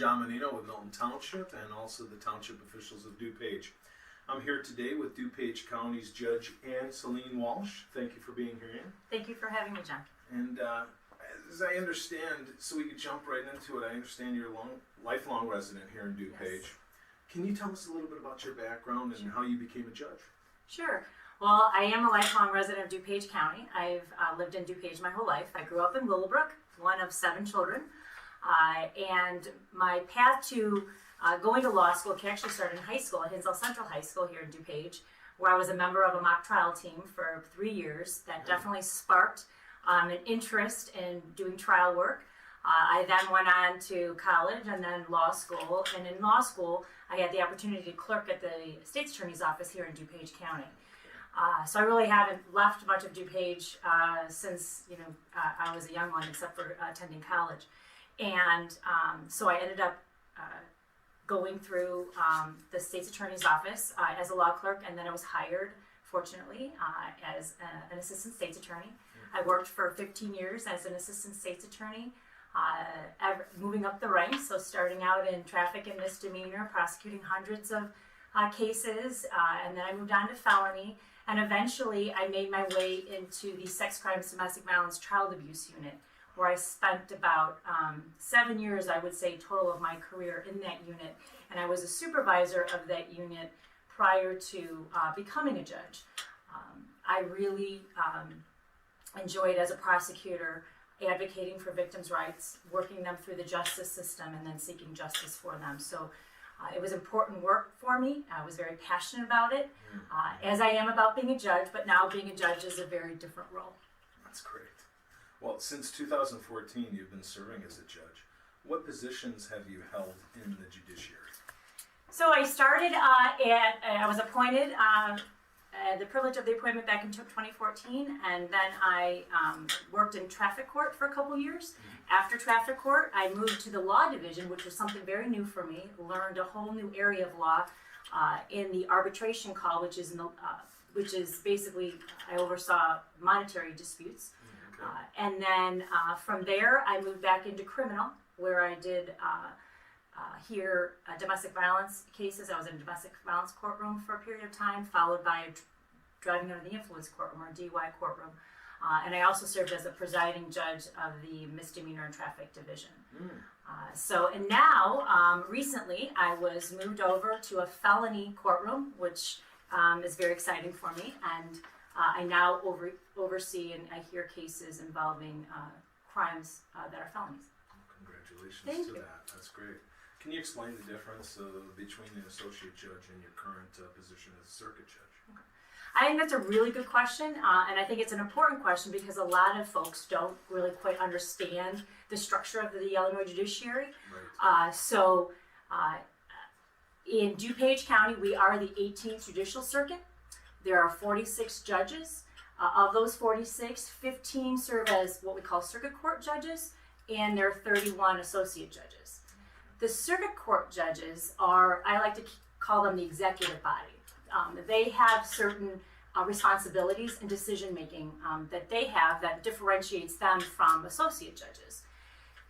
John Monino with Milton Township and also the Township officials of DuPage. I'm here today with DuPage County's Judge Anne Celine Walsh. Thank you for being here, Anne. Thank you for having me, John. And as I understand, so we could jump right into it, I understand you're a lifelong resident here in DuPage. Yes. Can you tell us a little bit about your background and how you became a judge? Sure. Well, I am a lifelong resident of DuPage County. I've lived in DuPage my whole life. I grew up in Willowbrook, one of 7 children. And my path to going to law school actually started in high school at Hinsdale Central High School here in DuPage, where I was a member of a mock trial team for 3 years. That definitely sparked an interest in doing trial work. I then went on to college and then law school. And in law school, I had the opportunity to clerk at the State's Attorney's Office here in DuPage County. So I really haven't left much of DuPage since I was a young one, except for attending college. And so I ended up going through the State's Attorney's Office as a law clerk, and then I was hired, fortunately, as an assistant State's Attorney. I worked for 15 years as an assistant State's Attorney, moving up the ranks, so starting out in traffic and misdemeanor, prosecuting hundreds of cases, and then I moved on to felony, and eventually I made my way into the sex crimes, domestic violence, child abuse unit, where I spent about 7 years, I would say, total of my career in that unit. And I was a supervisor of that unit prior to becoming a judge. I really enjoyed, as a prosecutor, advocating for victims' rights, working them through the justice system, and then seeking justice for them. So it was important work for me. I was very passionate about it, as I am about being a judge, but now being a judge is a very different role. That's great. Well, since 2014, you've been serving as a judge. What positions have you held in the judiciary? So I started I was appointed, the privilege of the appointment back in 2014, and then I worked in traffic court for a couple years. After traffic court, I moved to the law division, which was something very new for me. Learned a whole new area of law in the arbitration call, which is basically, I oversaw monetary disputes. And then from there, I moved back into criminal, where I did hear domestic violence cases. I was in a domestic violence courtroom for a period of time, followed by a driving under the influence courtroom, or DUI courtroom. And I also served as a presiding judge of the misdemeanor and traffic division. And now, recently, I was moved over to a felony courtroom, which is very exciting for me. And I now oversee and I hear cases involving crimes that are felonies. Congratulations to that. That's great. Can you explain the difference between an associate judge and your current position as a circuit judge? Okay. I think that's a really good question, and I think it's an important question because a lot of folks don't really quite understand the structure of the Illinois judiciary. Right. In DuPage County, we are the 18th Judicial Circuit. There are 46 judges. Of those 46, 15 serve as what we call circuit court judges, and there are 31 associate judges. The circuit court judges are, I like to call them the executive body. They have certain responsibilities and decision making that they have that differentiates them from associate judges.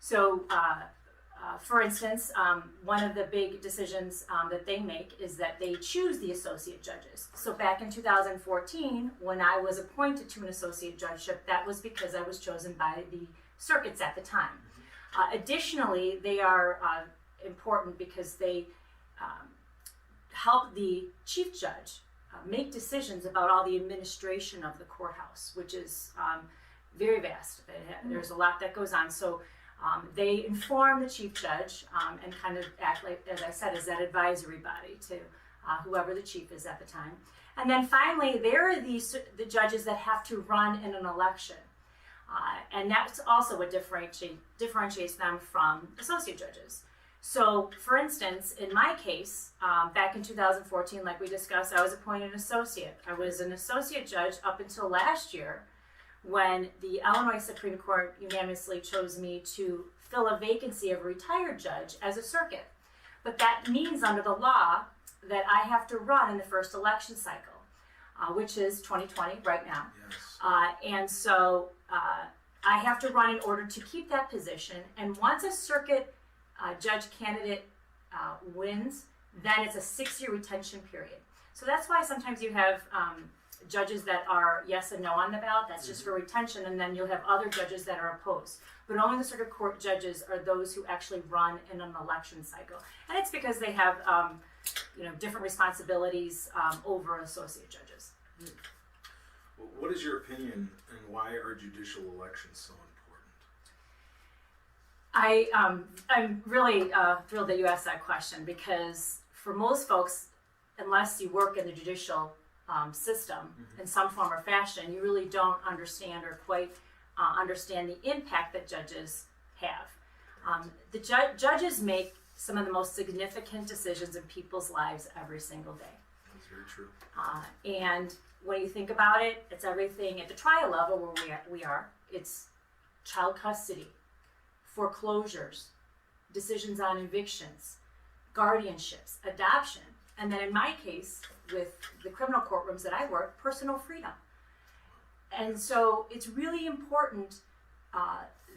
So, for instance, one of the big decisions that they make is that they choose the associate judges. So back in 2014, when I was appointed to an associate judgeship, that was because I was chosen by the circuits at the time. Additionally, they are important because they help the chief judge make decisions about all the administration of the courthouse, which is very vast. There's a lot that goes on. So they inform the chief judge and kind of act like, as I said, as that advisory body to whoever the chief is at the time. And then finally, there are the judges that have to run in an election. And that's also what differentiates them from associate judges. So, for instance, in my case, back in 2014, like we discussed, I was appointed an associate. I was an associate judge up until last year, when the Illinois Supreme Court unanimously chose me to fill a vacancy of a retired judge as a circuit. But that means under the law that I have to run in the first election cycle, which is 2020 right now. Yes. And so I have to run in order to keep that position. And once a circuit judge candidate wins, then it's a 6-year retention period. So that's why sometimes you have judges that are yes and no on the ballot. That's just for retention, and then you'll have other judges that are opposed. But only the circuit court judges are those who actually run in an election cycle, and it's because they have different responsibilities over associate judges. Well, what is your opinion, and why are judicial elections so important? I'm really thrilled that you asked that question, because for most folks, unless you work in the judicial system in some form or fashion, you really don't understand or quite understand the impact that judges have. The judges make some of the most significant decisions in people's lives every single day. That's very true. And when you think about it, it's everything at the trial level where we are. It's child custody, foreclosures, decisions on evictions, guardianships, adoption, and then in my case, with the criminal courtrooms that I work, personal freedom. And so it's really important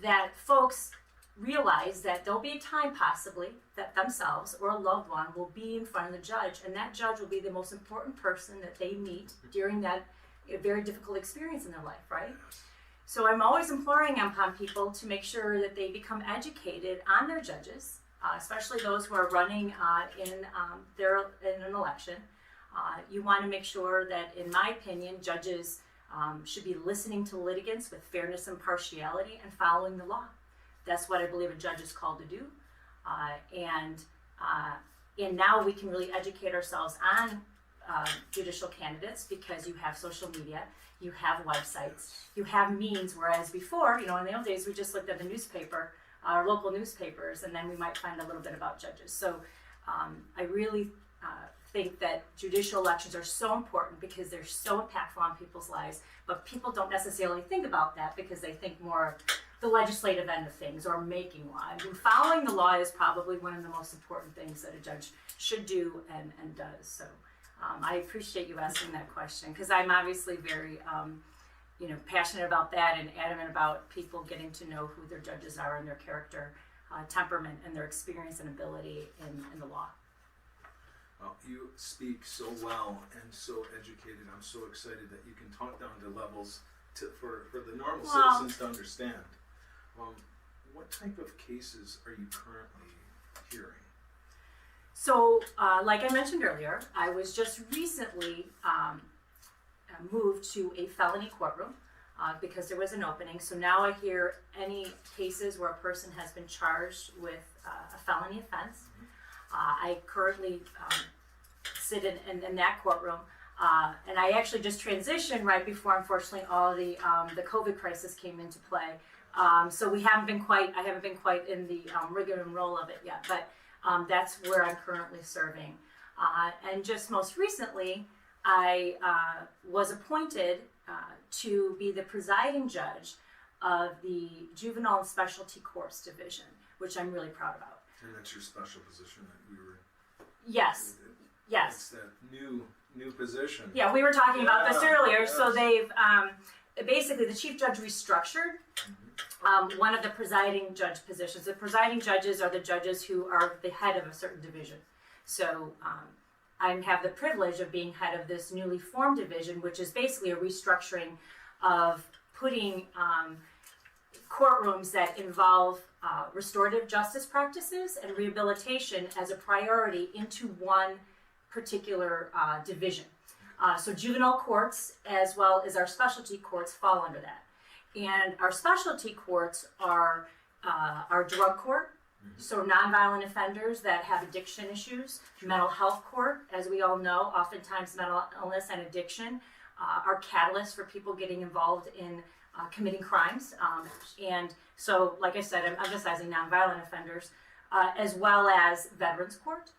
that folks realize that there'll be a time possibly that themselves or a loved one will be in front of the judge, and that judge will be the most important person that they meet during that very difficult experience in their life, right? So I'm always imploring upon people to make sure that they become educated on their judges, especially those who are running in an election. You want to make sure that, in my opinion, judges should be listening to litigants with fairness and partiality and following the law. That's what I believe a judge is called to do. And now we can really educate ourselves on judicial candidates, because you have social media, you have websites, you have means, whereas before, in the old days, we just looked at the newspaper, our local newspapers, and then we might find a little bit about judges. So I really think that judicial elections are so important because they're so impactful on people's lives, but people don't necessarily think about that because they think more the legislative end of things or making law. I mean, following the law is probably one of the most important things that a judge should do and does. So I appreciate you asking that question, because I'm obviously very passionate about that and adamant about people getting to know who their judges are and their character, temperament, and their experience and ability in the law. Well, you speak so well and so educated. I'm so excited that you can talk down to levels for the normal citizens to understand. What type of cases are you currently hearing? So, like I mentioned earlier, I was just recently moved to a felony courtroom because there was an opening. So now I hear any cases where a person has been charged with a felony offense. I currently sit in that courtroom, and I actually just transitioned right before, unfortunately, all the COVID crisis came into play. So I haven't been quite in the rigor and roll of it yet, but that's where I'm currently serving. And just most recently, I was appointed to be the presiding judge of the Juvenile and Specialty Courts Division, which I'm really proud about. And that's your special position that we were... Yes. It's that new position. Yeah, we were talking about this earlier. Yes. So they've basically, the chief judge restructured one of the presiding judge positions. The presiding judges are the judges who are the head of a certain division. So I have the privilege of being head of this newly formed division, which is basically a restructuring of putting courtrooms that involve restorative justice practices and rehabilitation as a priority into one particular division. So juvenile courts, as well as our specialty courts, fall under that. And our specialty courts are our drug court, so nonviolent offenders that have addiction issues, mental health court, as we all know, oftentimes mental illness and addiction are catalysts for people getting involved in committing crimes. And so, like I said, I'm emphasizing nonviolent offenders, as well as veterans court.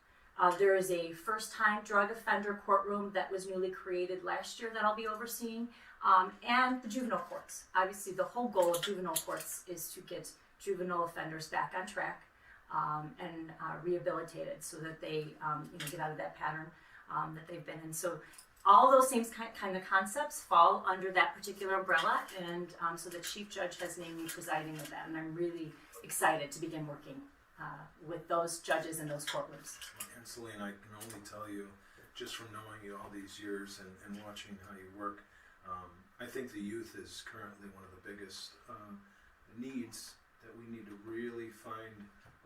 There is a first-time drug offender courtroom that was newly created last year that I'll be overseeing, and the juvenile courts. Obviously, the whole goal of juvenile courts is to get juvenile offenders back on track and rehabilitated so that they get out of that pattern that they've been in. So all those same kind of concepts fall under that particular umbrella, and so the chief judge has named me presiding of that, and I'm really excited to begin working with those judges in those courtrooms. And Celine, I can only tell you, just from knowing you all these years and watching how you work, I think the youth is currently one of the biggest needs that we need to really find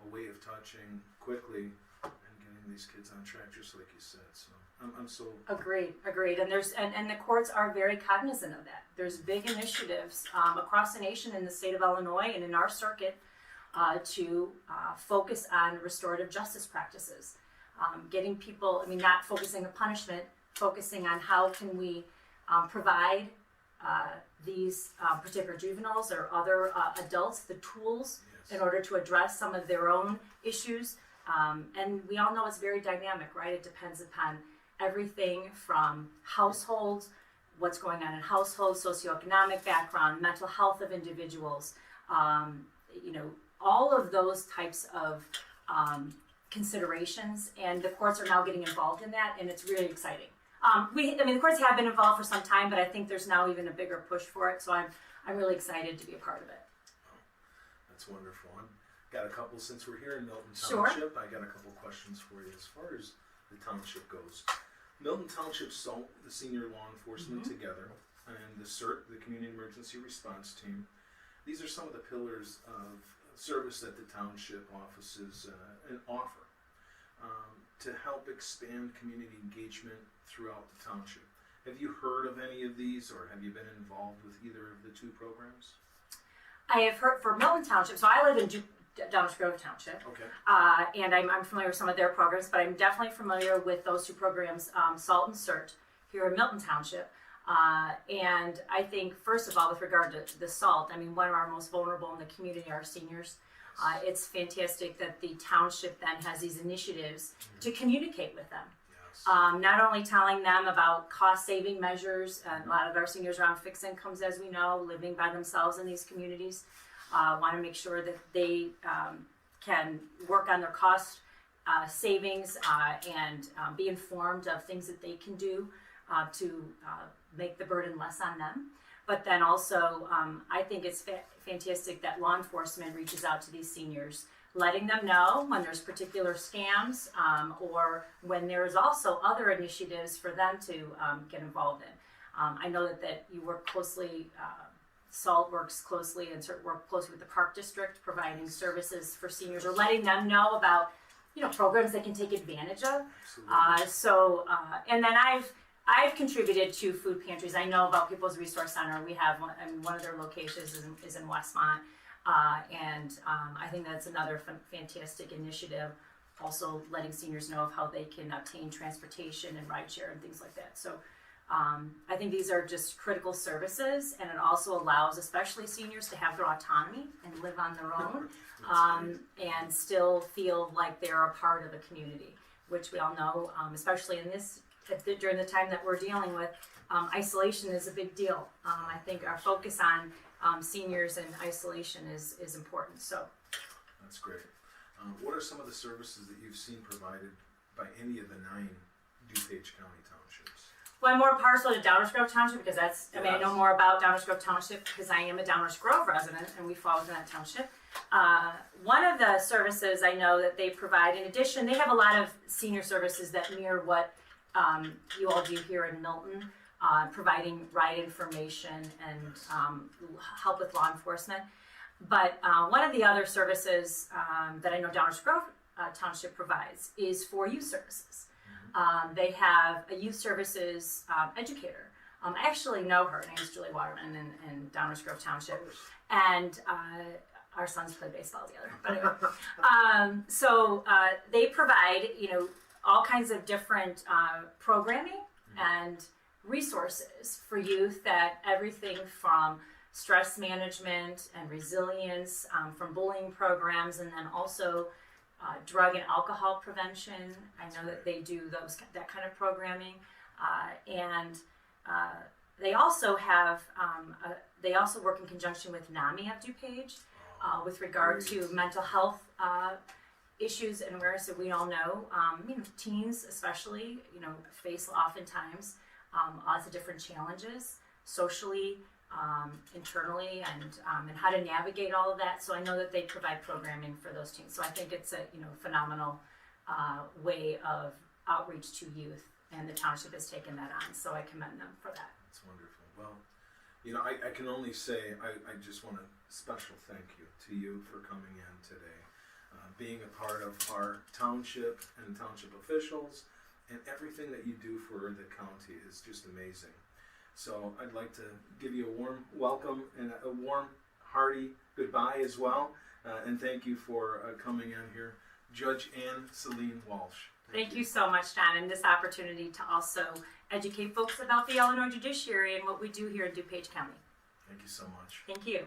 a way of touching quickly and getting these kids on track, just like you said. So I'm so Agreed. And and the courts are very cognizant of that. There's big initiatives across the nation in the state of Illinois and in our circuit to focus on restorative justice practices. Getting people, not focusing on punishment, focusing on how can we provide these particular juveniles or other adults the tools in order to address some of their own issues. And we all know it's very dynamic, right? It depends upon everything from households, what's going on in households, socioeconomic background, mental health of individuals, all of those types of considerations, and the courts are now getting involved in that, and it's really exciting. The courts have been involved for some time, but I think there's now even a bigger push for it, so I'm really excited to be a part of it. Oh, that's wonderful. I've got a couple, since we're here in Milton Sure. Township, I got a couple questions for you as far as the township goes. Milton Township SALT, the senior law enforcement together, and the CERT, the Community Emergency Response Team. These are some of the pillars of service that the township offices offer to help expand community engagement throughout the township. Have you heard of any of these, or have you been involved with either of the two programs? I have heard for Milton Township, so I live in Downers Grove Township. Okay. And I'm familiar with some of their programs, but I'm definitely familiar with those two programs, SALT and CERT, here in Milton Township. And I think, first of all, with regard to the SALT, one of our most vulnerable in the community are seniors. It's fantastic that the township then has these initiatives to communicate with them. Yes. Not only telling them about cost-saving measures, and a lot of our seniors are on fixed incomes, as we know, living by themselves in these communities. Want to make sure that they can work on their cost savings and be informed of things that they can do to make the burden less on them. But then also, I think it's fantastic that law enforcement reaches out to these seniors, letting them know when there's particular scams or when there's also other initiatives for them to get involved in. I know that you work closely, SALT works closely and work closely with the Park District, providing services for seniors or letting them know about programs they can take advantage of. Absolutely. And then I've contributed to food pantries. I know about People's Resource Center. We have one of their locations is in Westmont. And I think that's another fantastic initiative, also letting seniors know of how they can obtain transportation and rideshare and things like that. So I think these are just critical services, and it also allows especially seniors to have their autonomy and live on their own and still feel like they're a part of a community, which we all know, especially during the time that we're dealing with, isolation is a big deal. I think our focus on seniors and isolation is important. So that's great. What are some of the services that you've seen provided by any of the 9 DuPage County townships? Well, I'm more partial to Downers Grove Township because I know more about Downers Grove Township because I am a Downers Grove resident and we fall within that township. One of the services I know that they provide, in addition, they have a lot of senior services that mirror what you all do here in Milton, providing ride information and help with law enforcement. But one of the other services that I know Downers Grove Township provides is for youth services. They have a youth services educator. I actually know her. Her name is Julie Waterman in Downers Grove Township. And our sons play baseball together. But anyway, so they provide, all kinds of different programming and resources for youth, that everything from stress management and resilience, from bullying programs, and then also drug and alcohol prevention. I know that they do that kind of programming, and they also have they also work in conjunction with NAMI of DuPage with regard to mental health issues and awareness that we all know. Teens especially, face oftentimes lots of different challenges socially, internally and how to navigate all of that. So I know that they provide programming for those teams. So I think it's a phenomenal way of outreach to youth, and the township has taken that on. So I commend them for that. That's wonderful. Well, I can only say I just want a special thank you to you for coming in today, being a part of our township and township officials, and everything that you do for the county is just amazing. So I'd like to give you a warm welcome and a warm, hearty goodbye as well, and thank you for coming in here, Judge Ann Celine Walsh. Thank you so much, John, and this opportunity to also educate folks about the Illinois judiciary and what we do here in DuPage County. Thank you so much. Thank you.